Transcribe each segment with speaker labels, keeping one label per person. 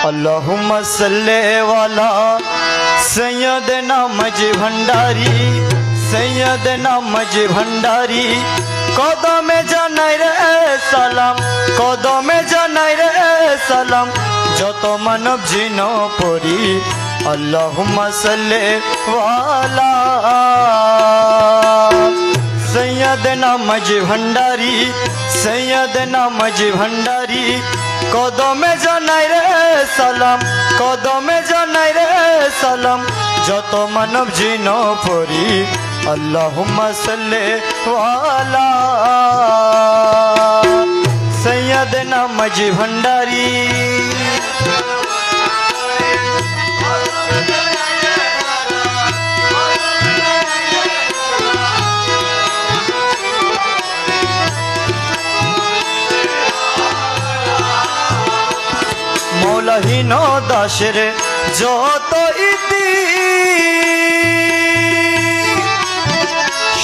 Speaker 1: अल्लाहुम्मा सल्ले वाला सैयदना मजी भंडारी सैयदना मजी भंडारी कदमे जानाई रे सालाम कदमे जानाई रे सालाम जत मानव जिन परी अल्लाहुम्मा सल्ले वाला सैयदना मजी भंडारी सैयदना मजी भंडारी कदमे जानाई रे सालाम कदमे जानाई रे सालाम जत मानव जिन परी अल्लाहुम्मा सल्ले वाला सैयदना मजी भंडारी মৌলাহীন দাসের যত ইতি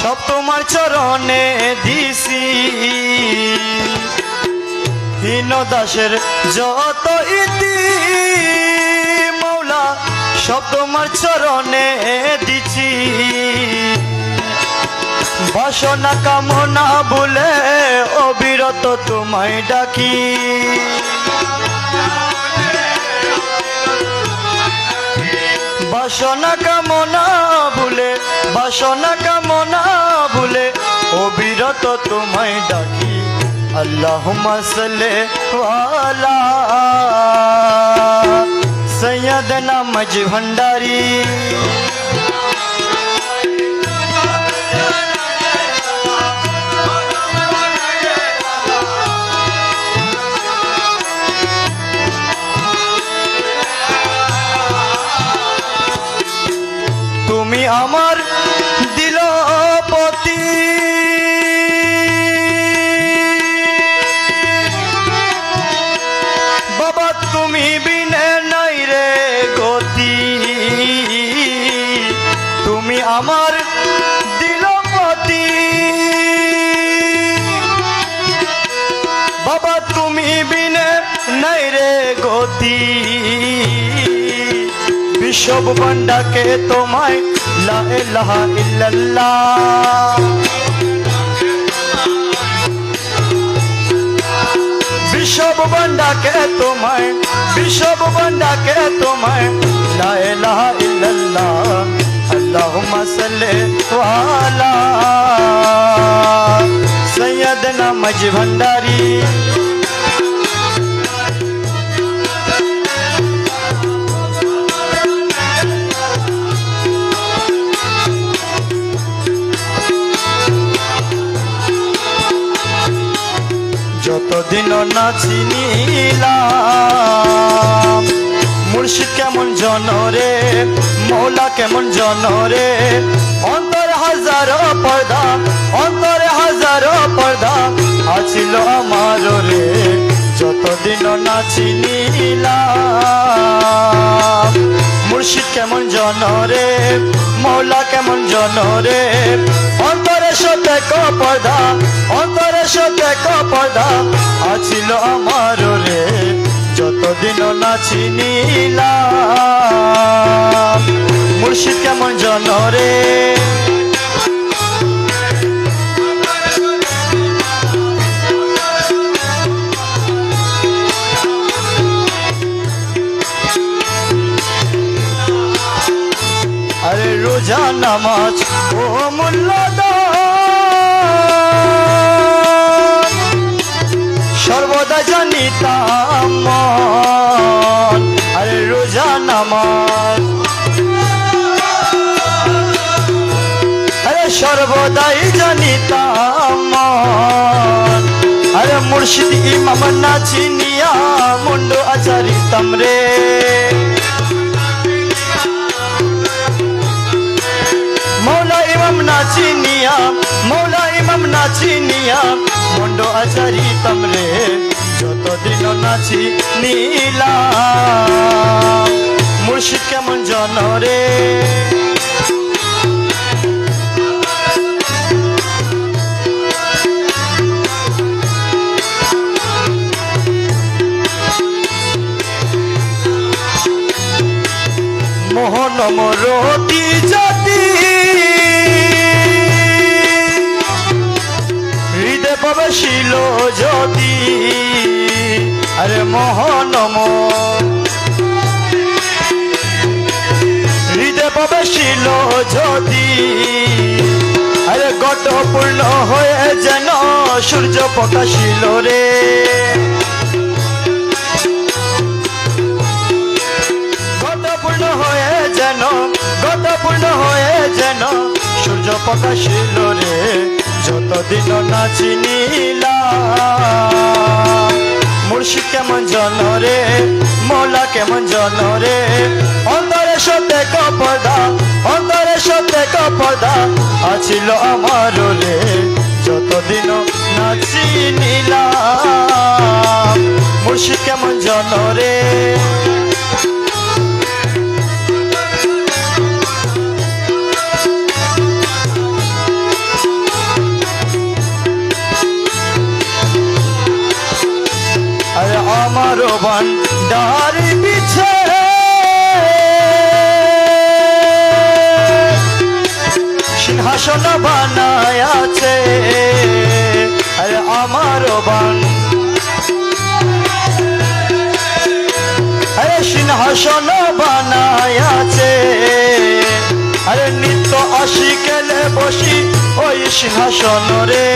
Speaker 1: সব তোমার চরণে দিছি হীন দাসের যত ইতি মৌলা সব তোমার চরণে দিছি বাসনা কামনা বলে অবিরত তোমায় ডাকি বাসনা কামনা ভুলে অবিরত তোমায় ডাকি আল্লাহুম্মা সাল্লি ওয়ালা সৈয়দনা মজি ভন্ডারি তুমি আমার দিলপতি বাবা তুমি বিনে নাই রে গতি তুমি আমার দিলপতি বাবা তুমি বিনে নাই রে গতি বিশ্বব বন্ডাকে তোমায় লা ইলাহা ইল্লাল্লাহ বিশ্বব বন্ডাকে তোমায় লা ইলাহা ইল্লাল্লাহ আল্লাহুম্মা সাল্লি ওয়ালা সৈয়দনা মজি ভন্ডারি যতদিন না চিনিলাম মুর্শিদ কেমন জনরে মৌলা কেমন জনরে অন্তরে হাজারো পর্দা আছিল আমার রে যতদিন না চিনিলাম মুর্শিদ কেমন জনরে মৌলা কেমন জনরে অন্তরে সতে পর্দা আছিল আমার রে যতদিন না চিনিলাম মুর্শিদ কেমন জনরে আরে রোজা নামাজ ও মূল্যদান সর্বদা জানিতাম মন আরে রোজা নামাজ আরে সর্বদাই জানিতাম মন আরে মুর্শিদ ইমাম না চিনিয়া মুন্ড আচারিতাম রে মৌলা ইমাম না চিনিয়া মুন্ড আচারিতাম রে যতদিন না চিনিলাম মুর্শিদ কেমন জনরে মোহন মরতি জাতি হৃদয় প্রবেশিল যদি আরে মোহন হৃদয় প্রবেশিল যদি আরে গট পূর্ণ হয়ে যেন সূর্য প্রকাশিল রে গতপূর্ণ হয়ে যেন সূর্য প্রকাশিল রে যতদিন না চিনিলাম মুর্শিদ কেমন জন রে মৌলা কেমন জন রে অন্তরে সত্যে কপদা আছিল আমার রে যতদিন না চিনিলাম মুর্শিদ কেমন জন রে আমারো ভান্ডার পিছে সিংহাসন বানায় আছে আরে আমারো আরে সিংহাসন বানায় আছে আরে নিত্য আশিকেলে বসি ওই সিংহাসন রে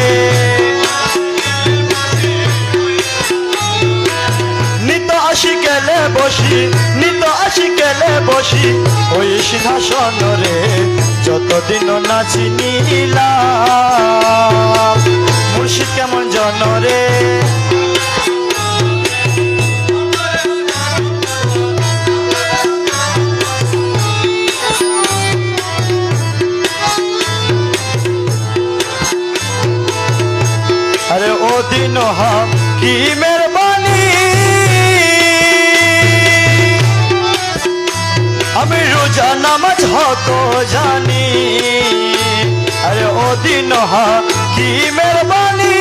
Speaker 1: নিত আশিকেলে বসি ওই সিংহাসন রে যতদিন না চিনিলাম মুর্শিদ কেমন জন রে আরে ও দিন কি মেহরবানি আমি রোজা নামাজ হক জানি আরে ও দিন কি মেহরবানি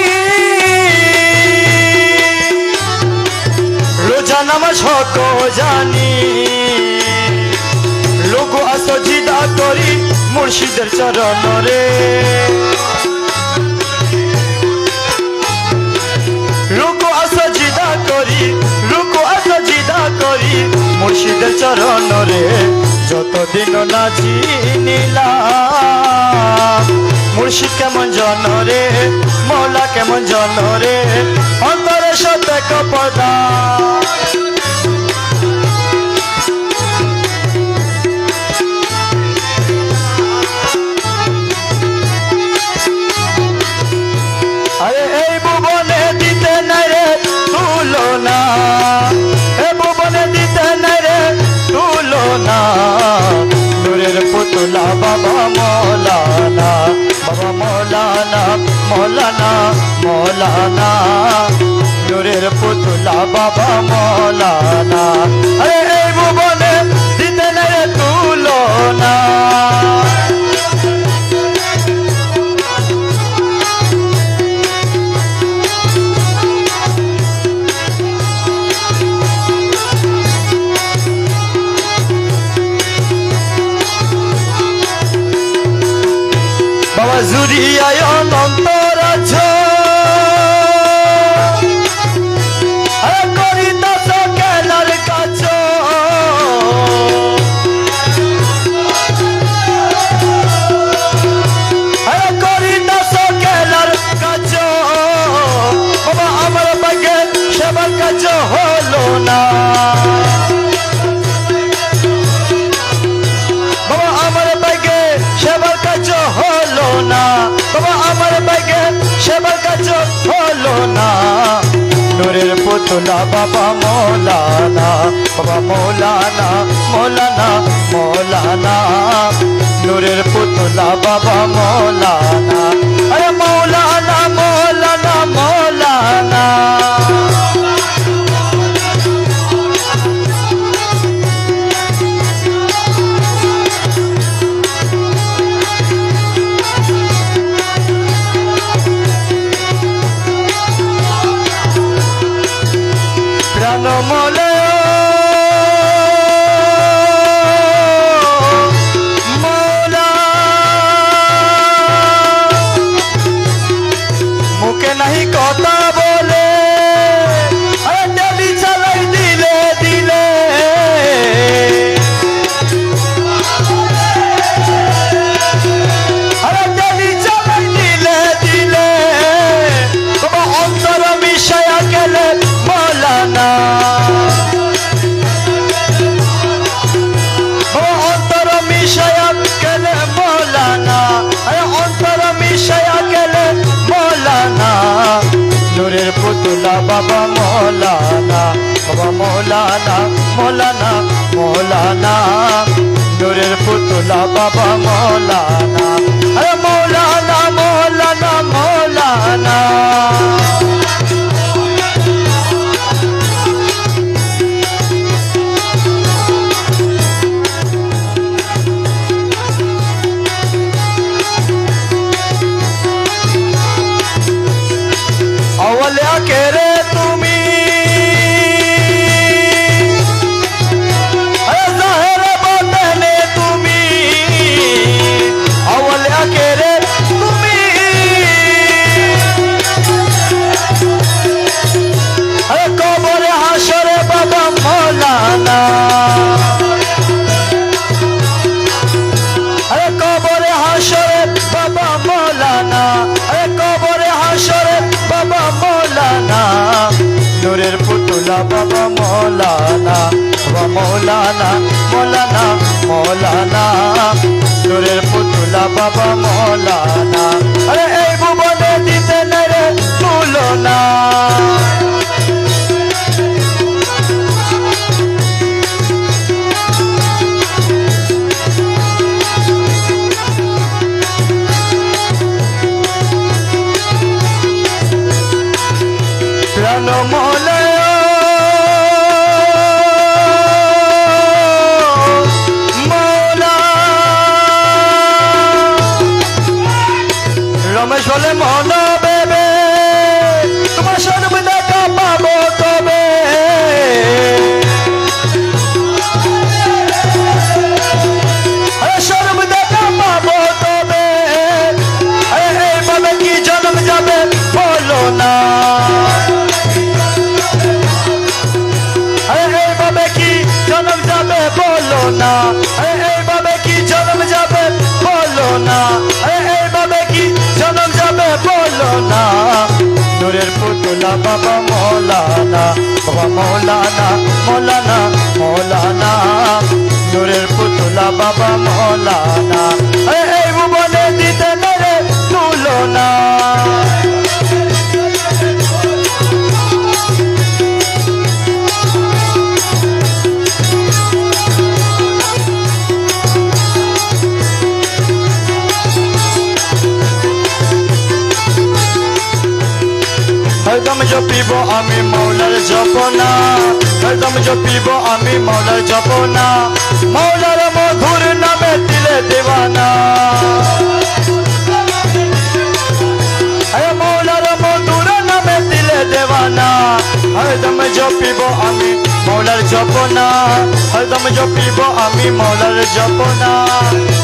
Speaker 1: রোজা নামাজ হক জানি লোক আসজিদা করি মুর্শিদের চরণ রে রুকু আসজিদা করি মুর্শিদের চরণ রে যতদিন না চিনিলাম মুর্শিদ কেমন জন রে মৌলা কেমন জন রে অন্তরে সত্যে কপদা আরে এই ভুবনে দিতে নাই রে তুলনা এ ভুবনে দিতে নাই রে তুলনা নূরের পুতুলা বাবা মৌলানা নূরের পুতুলা বাবা মৌলানা আরে এই ভুবনে দিতে নাই রে তুলনা বাবা জুড়িয়ায় অনন্তর আছে করিতাছ কেলার কাছ করিতাছ কেলার কাছ বাবা আমার ভাগ্যে সেবার কাজ হলো না বাবা আমার ভাগ্যে সেবার কাজ হলো না বাবা আমার ভাগ্যে সেবার কাজ হলো না নূরের পুতুলা বাবা মৌলানা নূরের পুতুলা বাবা মৌলানা আরে মৌলানা প্রাণমলে মৌলানা মৌলানা নূরের পুতুলা বাবা মৌলানা আরে মৌলানা মৌলানা মৌলানা अवल्या के रे तुम्ही जाहिर बातने तुम्ही अवल्या के रे तुम्ही अरे कबरे हाशरे बाबा मौलाना अरे कबरे हाशरे बाबा मौलाना अरे कबरे हाशरे बाबा मौलाना नूरेर पुतुला बाबा मौलाना बाबा मौलाना मौलाना मौलाना नूरेर पुतुला बाबा मौलाना अरे এই ভুবনে দিতে নাই রে তুলনা প্রাণ মলয় মৌলা রমেশ বলে মন বেবে তোমার সর্ব দেখা পাবো তবে সর্ব দেখা পাবো তবে এইভাবে কি জন্ম যাবে বলো না এইভাবে কি জন্ম যাবে বলো না এইভাবে কি জন্ম যাবে বলো না এইভাবে কি জন্ম যাবে বলো না নূরের পুতুলা বাবা মৌলানা বাবা মৌলানা মৌলানা মৌলানা নূরের পুতুলা বাবা মৌলানা এই ভুবনে দিতে নেরে তুলনা हरदम जपिब आमी मौलार जपना हरदम जपिब आमी मौलार जपना मौलार मधुर नामे दिले दीवाना मौलार मधुर नामे दिले दीवाना हरदम जपिब आमी मौलार जपना हरदम जपिब आमी मौलार जपना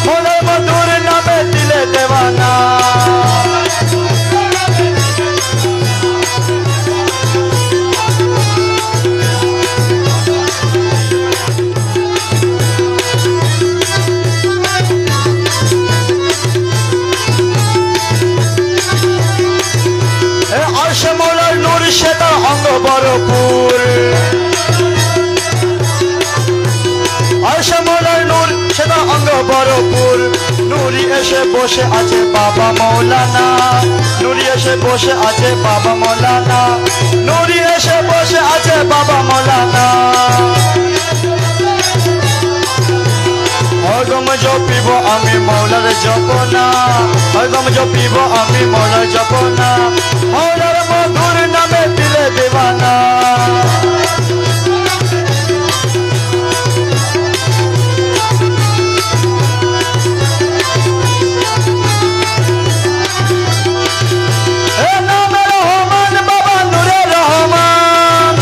Speaker 1: मौलार मधुर नामे दिले दीवाना আরশে মৌলার নূর সেটা অঙ্গ বরপুর আরশে মৌলার নূর সেটা অঙ্গ বরপুর নুরি এসে বসে আছে বাবা মৌলানা নুরি এসে বসে আছে বাবা মৌলানা নুরি এসে বসে আছে বাবা মৌলানা হরদম জপিব আমি মৌলার জপনা হরদম জপিব আমি মৌলার জপনা মৌলার মধুর নামে দিলে দেবানা নামে রহমান বাবা নূরে রহমান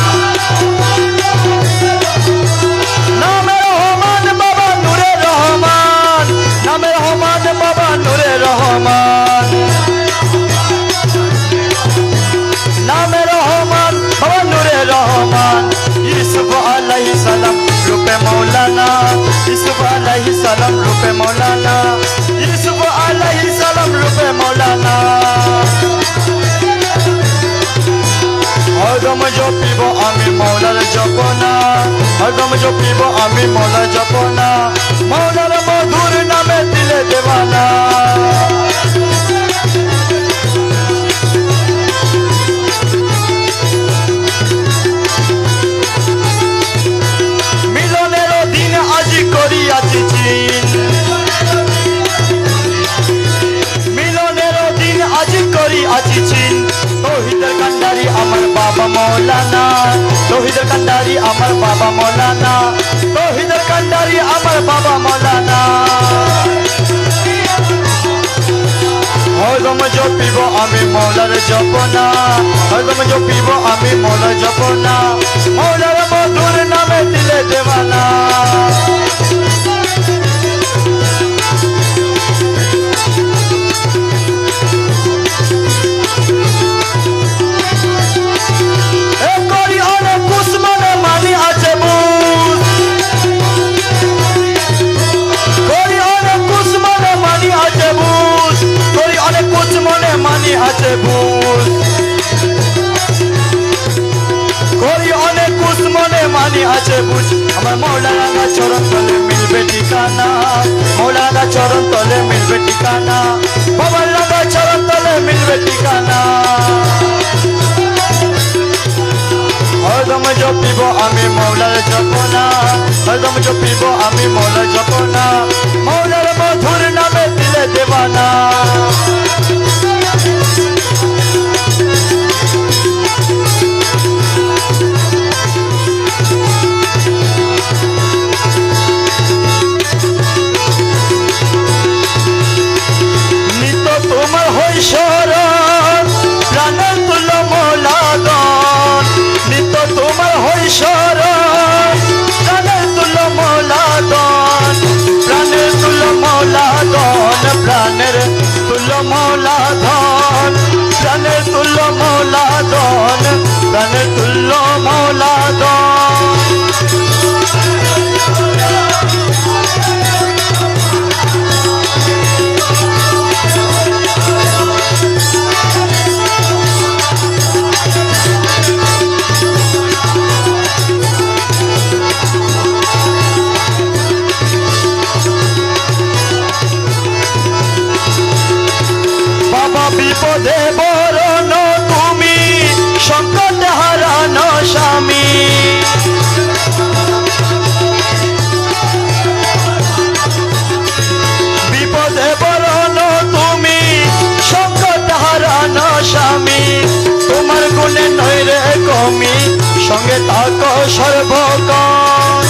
Speaker 1: নামে রহমান বাবা নূরে রহমান নামে রহমান বাবা নূরে রহমান নামে রহমান বাবা নূরে রহমান ইউসুফ আলাইহিস সালাম রূপে মৌলানা ইউসুফ আলাইহিস সালাম রূপে মৌলানা ইউসুফ আলাইহিস সালাম রূপে মৌলানা হরদম জপিব আমি মৌলার জপনা হরদম জপিব আমি মৌলার জপনা মৌলার মধুর নামে দিলে দেবানা মিল তৌহিদের কান্ডারি আমার বাবা মৌলানা, তৌহিদের কান্ডারি আমার বাবা মৌলানা। হরদম জপিব আমি মৌলার জপনা, হরদম জপিব আমি মৌলার জপনা, মৌলার মধুর নামে দিলে দেওয়ানা। করি অনেক কুসমনে মানি আছে বুঝ, করি অনেক কুসমনে মানি আছে বুঝ, করি অনেক কুসমনে মানি আছে বুঝ, করি অনেক কুসমনে মানি আছে বুঝ। আমার মৌলানা চরণ তলে মিলবে ঠিকানা, মৌলানা চরণ তলে মিলবে ঠিকানা, বাবার লাগা চরণ তলে মিলবে ঠিকানা। হরদম জপিব আমি মৌলার জপনা, হরদম জপিব আমি মৌলার জপনা, মৌলার মধুর নামে দিলে দেওয়ানা। নিত তোমার হই শরণ প্রাণের তুল্য মৌলাগণ, নিত তোমার হই শরণ প্রাণের তুল্য মৌলাগণ, প্রাণের তুল্য মৌলাগণ, প্রাণের তুল্য মৌলাধন, প্রাণের তুল্য মৌলাধন, প্রাণের তুল্য মৌলাধন। বিপদে বরণ তুমি সংকট হারানো স্বামী, বিপদে বরণ তুমি সংকট হারানো স্বামী, তোমার গুণে নয় রে কমি সঙ্গে থাকো সর্বকাল।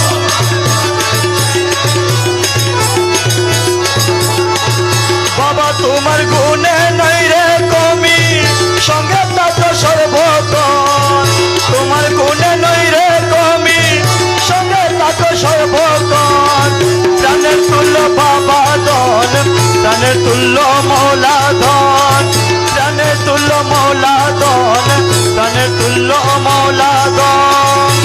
Speaker 1: বাবা তোমার গুণে নয় রে কমি সঙ্গে থাকো সর্বক্ষণ, তোমার গুণে নয় রে কমি সঙ্গে থাকো সর্বক্ষণ। প্রাণের তুল্য বাবা ধন, প্রাণের তুল্য মৌলা ধন, প্রাণের তুল্য মৌলা ধন, প্রাণের তুল্য মৌলা ধন।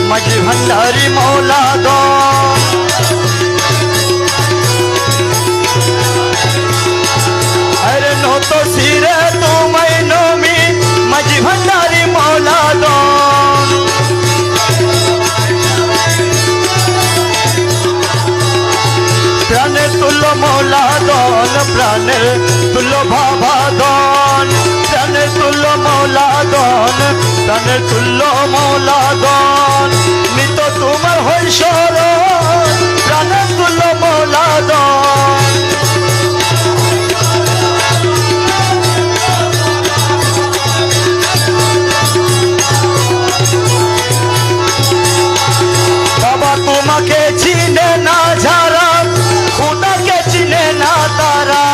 Speaker 1: মাঝি ভান্ডারি মৌলা দন, আরে নত শিরে তোমায় নমি মাঝি ভান্ডারি মৌলা দন। প্রাণের তুল্য মৌলা দন, প্রাণের তুল্য বাবা দন, প্রাণের তুল্য মৌলা দন, প্রাণের তুল্য মৌলা দন। নিত তোমার হই শরণ প্রাণের তুল্য মৌলা দন। বাবা তোমাকে চিনে না যারা খোদাকে চিনে না তারা,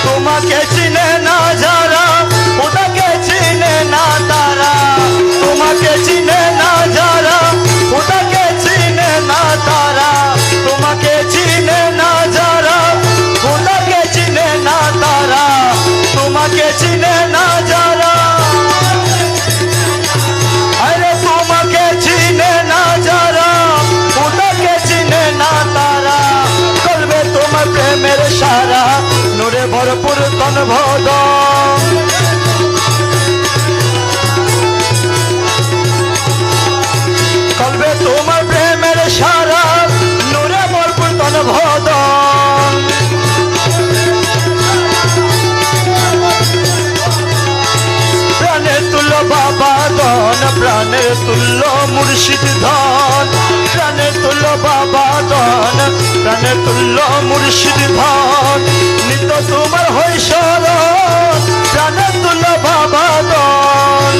Speaker 1: তোমাকে চিনে না যারা খোদাকে চিনে না তারা। সারা নূরে ভরপুর তন বদন কলবে তোমার প্রেমের সারা নূরে ভরপুর তন বদন প্রাণের তুল্য বাবা ধন প্রাণের তুল্য মুর্শিদ ধন প্রাণের তুল্য বাবা ধন প্রাণের তুল্য মুর্শিদ ধন নিত্য তোমার হই শরণ প্রাণের তুল্য বাবা ধন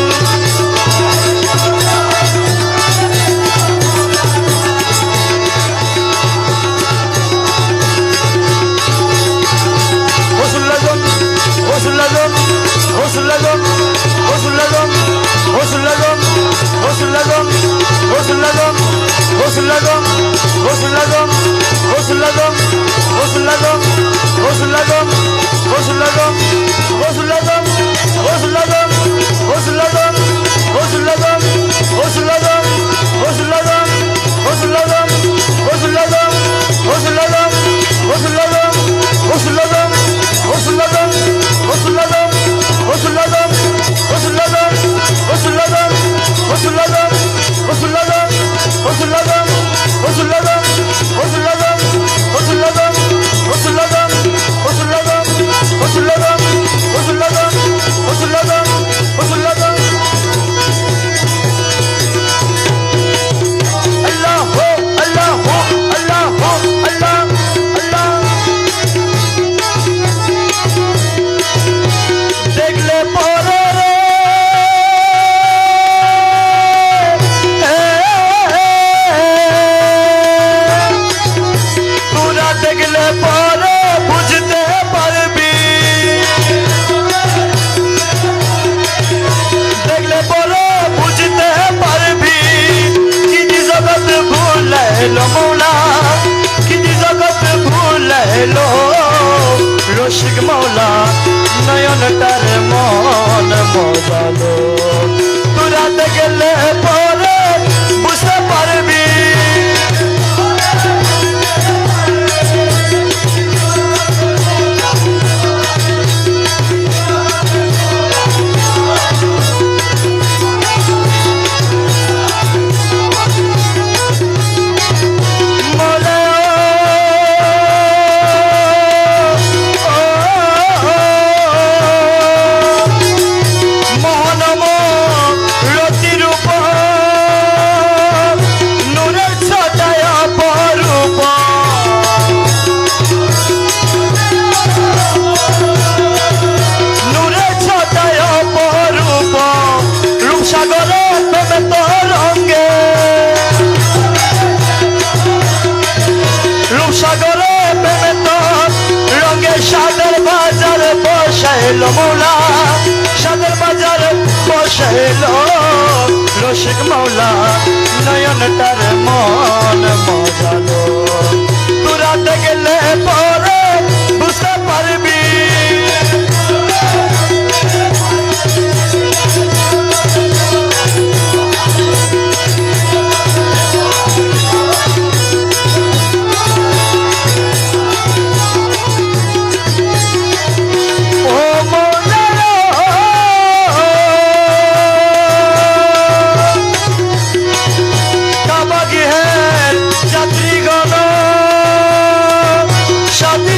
Speaker 1: রসিক মৌলা নয়ন তার মন মজালো তোরা দেখলে পরে বুঝতে পারবি বসাইলো মৌলা সাদের বাজার বসাইলো রসিক মৌলা নয়ন তার মন মজালো তোরা দেখলে পরে বুঝতে পারবি যাত্রীগণ সাথে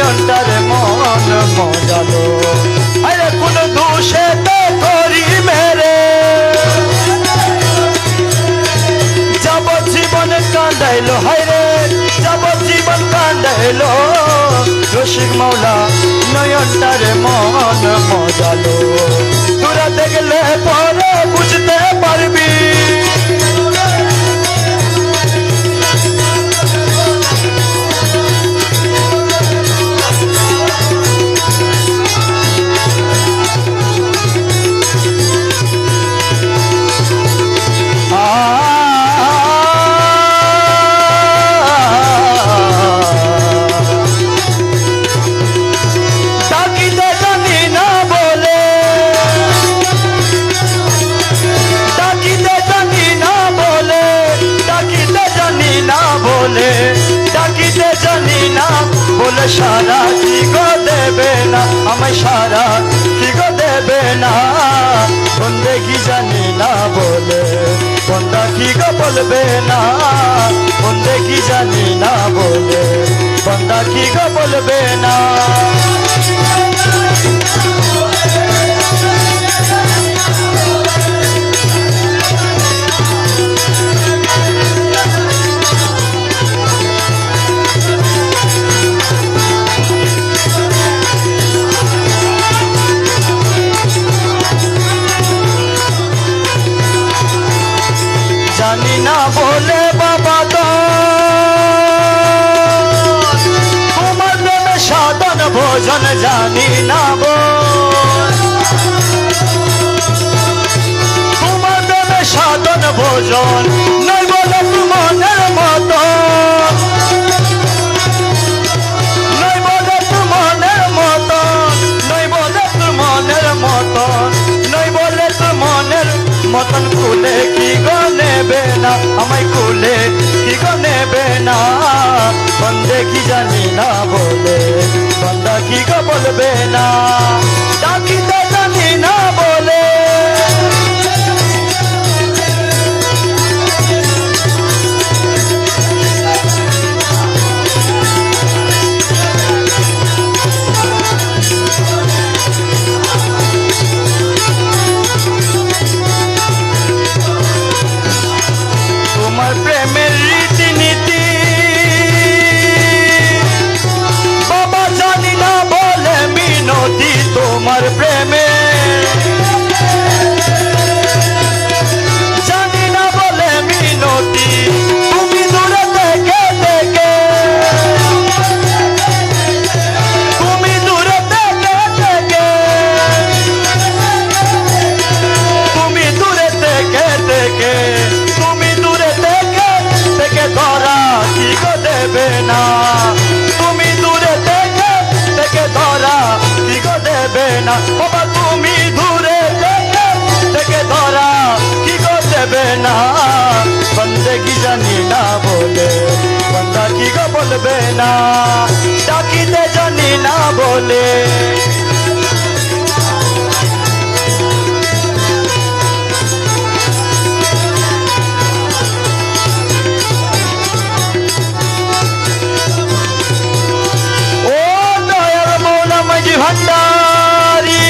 Speaker 1: নয়নটারে মন মজালো আরে কোন দোষেতে করি মেরে যাবজ্জীবন কান্দাইলো হায়রে যাবজ্জীবন কান্দাইলো রসিক মাওলা নয়নটারে মন মজালো তোরা দেখলে পরে বুঝতে পারবি সারা কি গো দেবে না আমায় সারা কি গো দেবে না বন্দেগি জানি না বলে বন্দা কি গো বলবে না বন্দেগি জানি না বলে বন্দা কি গো বলবে না জানি না বলে বাবা তো তোমার প্রেমে সাধন ভোজন জানি না তোমার প্রেমে সাধন ভোজন নই বলে মনের মতো নই বলে মনের মতো নই বলে মনের মতো নই বলে মনের মতন খুলে কি গো নেবে না আমায় খুলে কি গো নেবে না বন্দে কি জানি না বলে বন্দা কি গো বলবে না ডাকিতে জানি না বলে তোমার প্রেমের রীতিনীতি বাবা জানি না বলে মিনতি তোমার প্রেমে জানি না বলে মিনতি তুমি দূরে থেকে থেকে তুমি দূরে থেকে থেকে তুমি দূরে থেকে থেকে ধরা কি গো দেবে না তুমি দূরে থেকে থেকে ধরা কি গো দেবে না বাবা তুমি দূরে থেকে থেকে ধরা কি গো দেবে না বন্দেগি জানি না বলে বন্দা কি গো বলবে না ডাকিতে জানি না বলে ভান্ডারি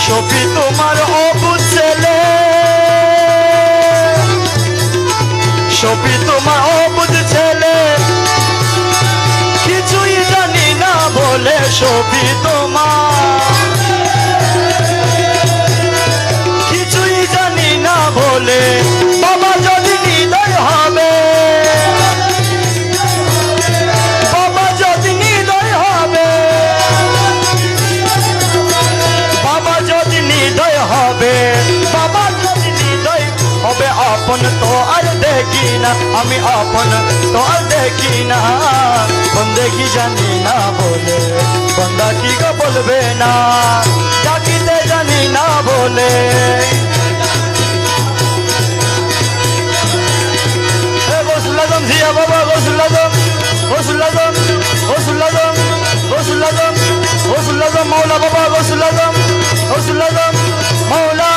Speaker 1: সফি তোমার অবুঝ ছেলে সফি তোমার অবুঝ ছেলে কিছুই জানি না বলে সফি তোমার কিছুই জানি না বলে বাবা যদি হৃদয় হবে বাবা যদি হৃদয় হবে আপন তো আর দেখি না আমি আপন তো আর দেখি না বন্দেগি জানি না বলে বন্দা কি গো বলবে না ডাকিতে জানি না বলে গোসুল্লাদম জিয়া বাবা গোসুল্লাদম গোসুল্লাদম গোসুল্লাদম গোসুল্লাদম গোসুল্লাদম মৌলা বাবা গোসুল্লাদম গোসুল্লাদম মৌলা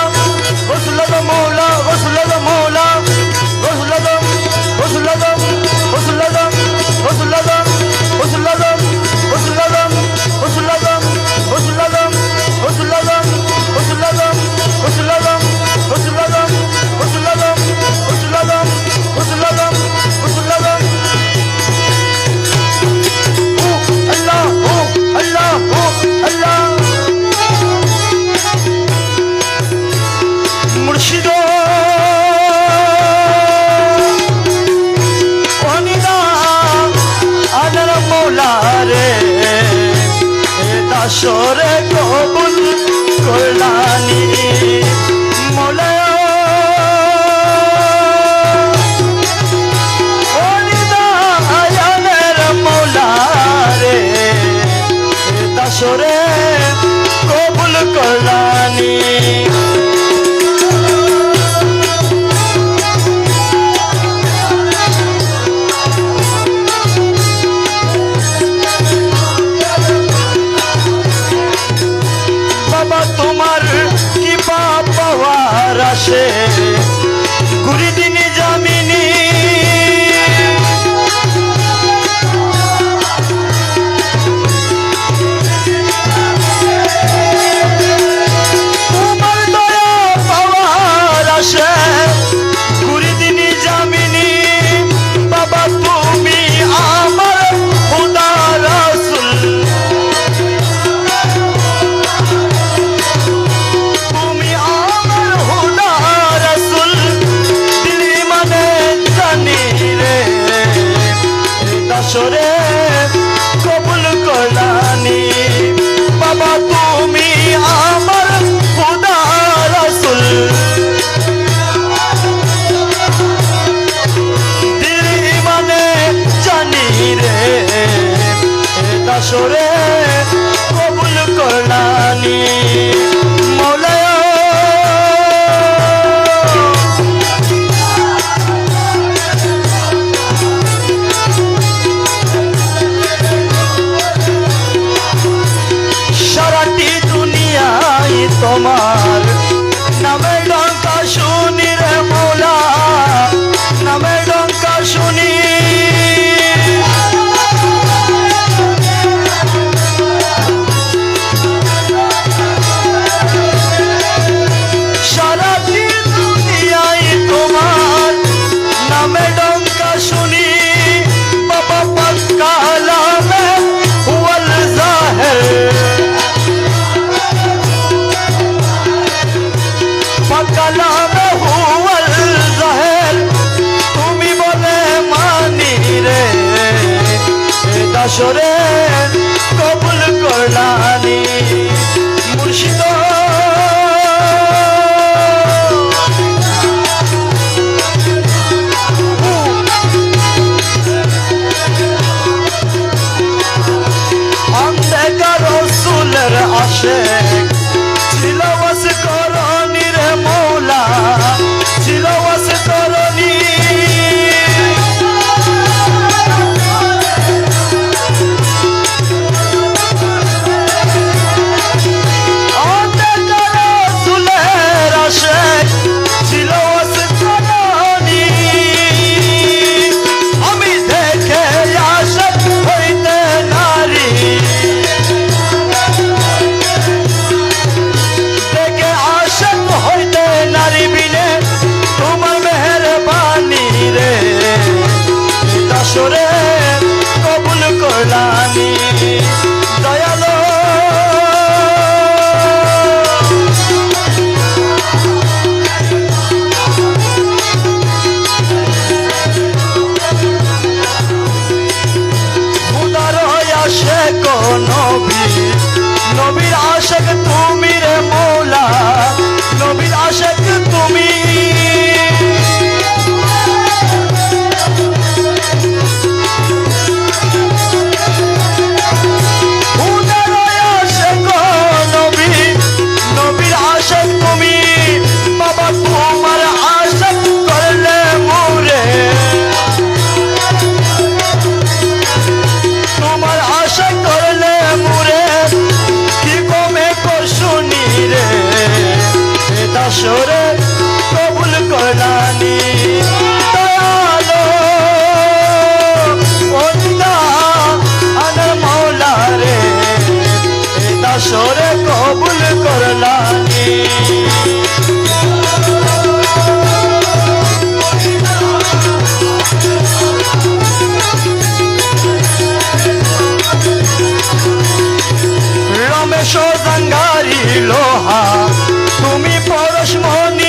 Speaker 1: গোসুল্লাদম মৌলা গোসুল্লাদম মৌলা গোসুল্লাদম গোসুল্লাদম গোসুল্লাদম গোসুল্লাদম গোসুল্লাদম আসে ঘুরি দিনী জামিনী তোমার দয়া পাওয়ার আসে ঘুরি দিনী জামিনী বাবা তুমি আমার খোদা রাসূল তুমি আমার খোদা রাসূল দিল মানে জানি রে দাসরে কবুল করলানি বাবা তুমি আমার খোদা রাসূল দিল মানে জানি রে দাসরে কবুল করলানি মৌলায় সারাটি দুনিয়ায় তোমার নামের ডঙ্কা শুনি রে মৌলা নামের ডঙ্কা শুনি সারাটি দুনিয়ায় তোমার নামের ডঙ্কা শুনি বাবা পাক কালামে হুয়াল জাহির কালামে হুয়াল জাহির তুমি বলে মানি রে দাসরে কবুল করলানি মুর্শিদ অন্ধকার রসুলের আশিক ছিল ওয়াস করনি রে মৌলা ছিল ওয়াস করনি অন্ধকার রসুলের আশিক ছিল ওয়াস করনি আমি দেখে আশিক হইতে নারী দেখে আশিক হইতে নারী বিনে তোমার মেহেরবানি রে দাসরে কবুল করলানি দয়ালো খুদার আশিক নবী নবীর আশিক তুমি রে মৌলা নবীর আশিক তুমি খুদার আশিক নবী নবীর আশিক তুমি বাবা তোমার আশিক করলে মোরে তোমার আশা করলে মুরে কি কমে কর শুনি রে দাসরে কবুল করলানি দয়ালো ওন্দা আনার মৌলা রে দাসরে কবুল করলানি রমেশ জাঙ্গারি লোহা তুমি পরশমণি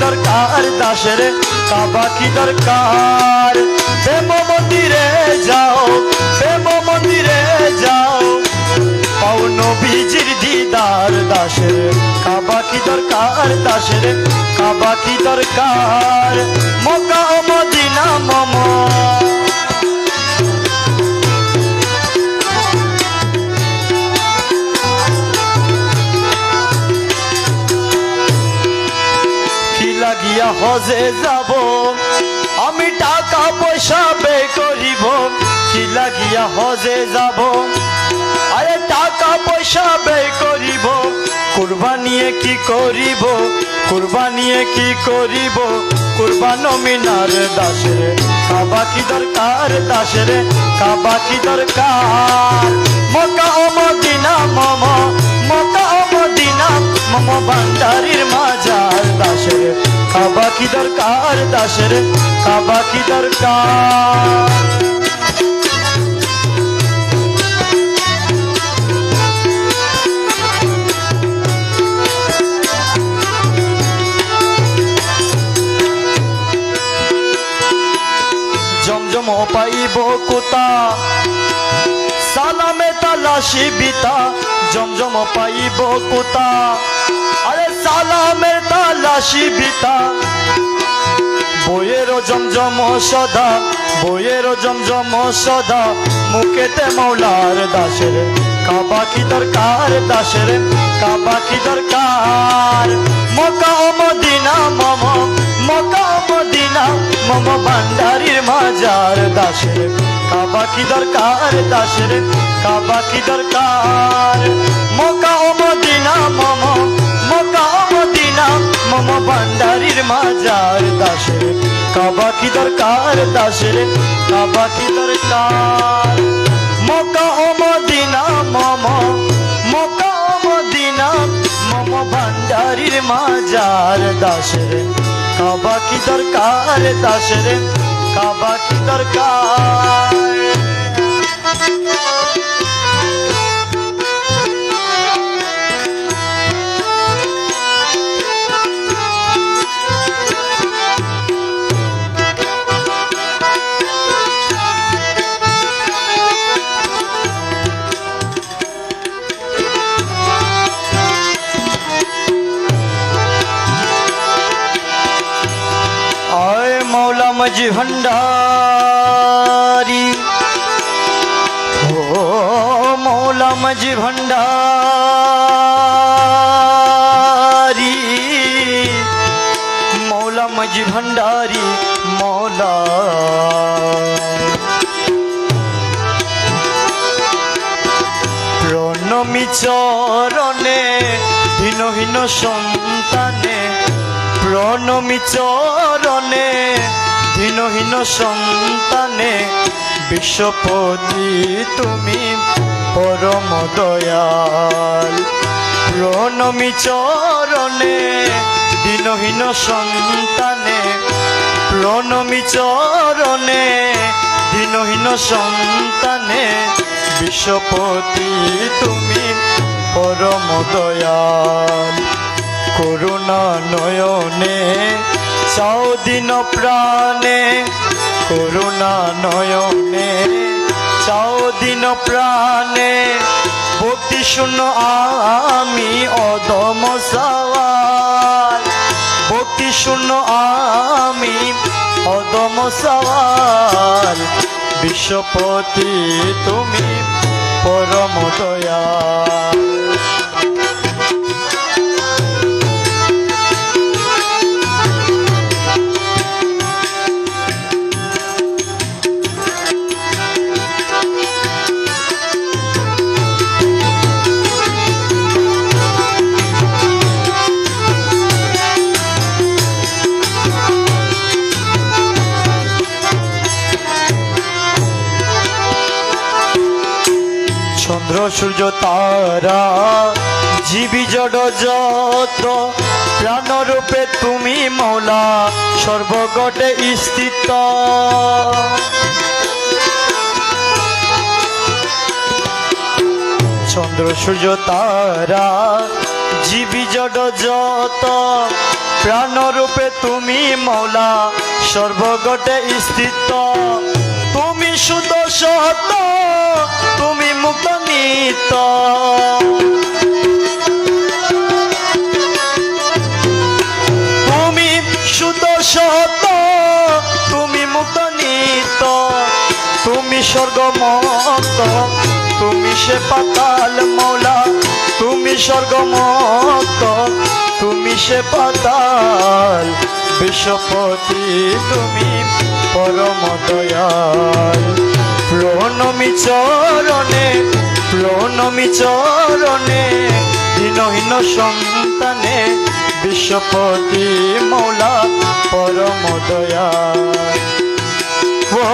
Speaker 1: দরকার দাসের কাবা কি দরকার প্রেম মন্দিরে যাও প্রেম মন্দিরে যাও পাও নবীজির দিদার দাসের কাবা কি দরকার দাসের কাবা কি দরকার মক্কা ও মদিনা মম লাগিয়া হজে যাব আমি টাকা পয়সা ব্যয় করিব কি লাগিয়া হজে যাব আরে টাকা পয়সা ব্যয় করিব কুরবানিয়ে কি করিব কুরবানিয়ে কি করিব কুরবান মিনার দাসের কাবা কি দরকার দাসের কাবা কি দরকার মক্কা ও মদিনা মম মক্কা ও মদিনা মম ভান্ডারির মাজার দাসের কাবা কি দরকার দাসের কাবা কি দরকার জমজম পাইব কোতা সালামে তালাশি বিতা জমজম পাইব কোতা আরে সালামের তালাশি বিতা বইয়ের জমজম সদা বইয়ের জমজম সদা মুখেতে মৌলার দাসের কাবা কি দরকার দাসের কাবা কি দরকার মক্কা ও মদিনা মম মক্কা ও মদিনা মম ভান্ডারির মাজার দাসের কাবা কি দরকার দাসের কাবা কি দরকার মক্কা ও মদিনা মম মক্কা ও মদিনা মম ভান্ডারির মাজার দাসের কাবা কি দরকার দাসের কাবা কি দরকার মক্কা ও মদিনা মম মক্কা ও মদিনা মম ভান্ডারির মাজার দাসের কাবা কি দরকার দাসের কাবা কি দরকার मजी भंडारी ओ मौला मजी भंडारी मौला मजी भंडारी मौला প্রণমি চরণে হীন সন্তানে প্রণমি চরণে হীন সন্তানে বিশ্বপতি তুমি পরম দয়াল প্রণমি চরণে হীন সন্তানে প্রণমি চরণে হীন সন্তানে বিশ্বপতি তুমি পরম দয়াল করুণা নয়নে চাও দিন প্রাণে করুণা নয়নে চাও দিন প্রাণে ভক্তি শূন্য আমি অদম সওয়াল ভক্তি শূন্য আমি অদম সওয়াল বিশ্বপতি তুমি পরম দয়াল চন্দ্র সূর্য তারা জীবী জড় যত প্রাণরূপে তুমি মৌলা সর্বগটে স্থিত চন্দ্র সূর্য তারা জীবী জড় যত প্রাণরূপে তুমি মৌলা সর্বগটে স্থিত তুমি শুদ্ধ সত্য তুমি মুক্ত নিত্য তুমি শুদ্ধ সত্য তুমি মুক্ত নিত্য তুমি স্বর্গমুক্ত তুমি সে পাতাল মৌলা তুমি স্বর্গমুক্ত তুমি সে পাতাল বিশ্বপতি তুমি পরম দয়াল প্রণমি চরণে দীনহীন সন্তানে বিশ্বপতি মৌলা পরম দয়াল ও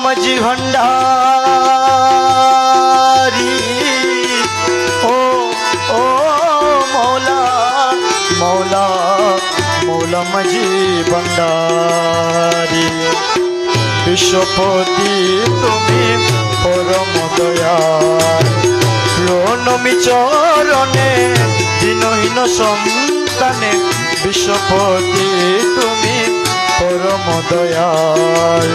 Speaker 1: मजी भंडारी ओ ओ मौला मौला मौला मजी भंडारी विश्वपति তুমি परम दयाल প্রণমি চরণে দীনহীন সন্তানে বিশ্বপতি তুমি परम दयाल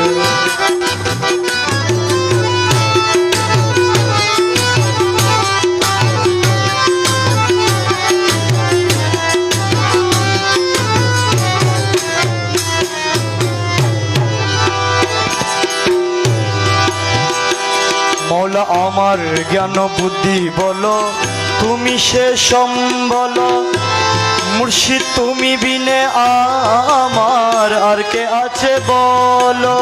Speaker 1: মৌলা আমার জ্ঞান বুদ্ধি বলো তুমি সে সম্বল মুর্শিদ তুমি বিনে আমার আর কে আছে বলো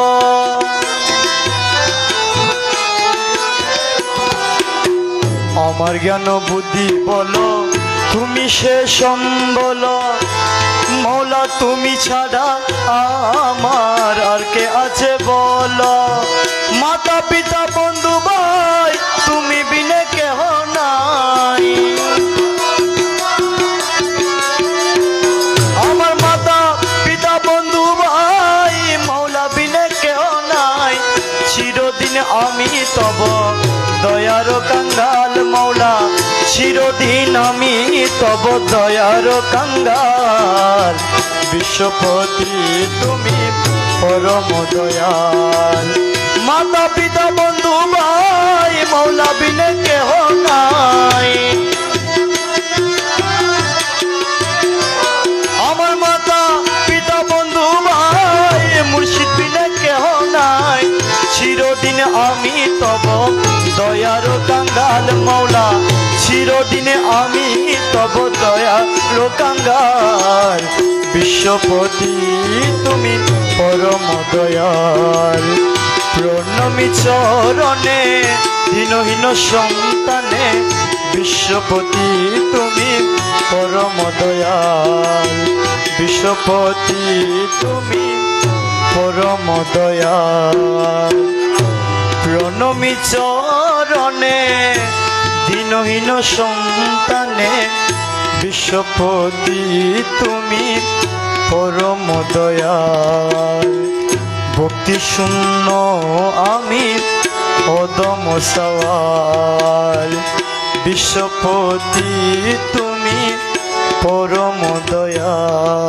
Speaker 1: আমার জ্ঞান বুদ্ধি বলো তুমি সে সম্বল মৌলা তুমি ছাড়া আমার আর কে আছে বলো মাতা পিতা বন্ধু ভাই তুমি বিনে কেহ নাই আমার মাতা পিতা বন্ধু ভাই মৌলা বিনে কেহ নাই চিরদিন আমি তব দয়ার কাঙ্গাল মৌলা চিরদিন আমি তব দয়ার কাঙ্গাল বিশ্বপতি তুমি পরম দয়াল মাতা পিতা বন্ধু ভাই মৌলা বিনে কেহ নাই আমার মাতা পিতা বন্ধু ভাই মুর্শিদ বিনে কেহ নাই চিরদিন আমি তব দয়ার কাঙ্গাল মৌলা চিরদিন আমি তব দয়ার কাঙ্গাল বিশ্বপতি তুমি পরম দয়াল প্রণমি চরণে দীনহীন সন্তানে বিশ্বপতি তুমি পরম দয়াল বিশ্বপতি তুমি পরম দয়াল প্রণমি চরণে দীনহীন সন্তানে বিশ্বপতি তুমি পরম দয়াল ভক্তি শূন্য আমি অদম সওয়াল বিশ্বপতি তুমি পরম দয়াল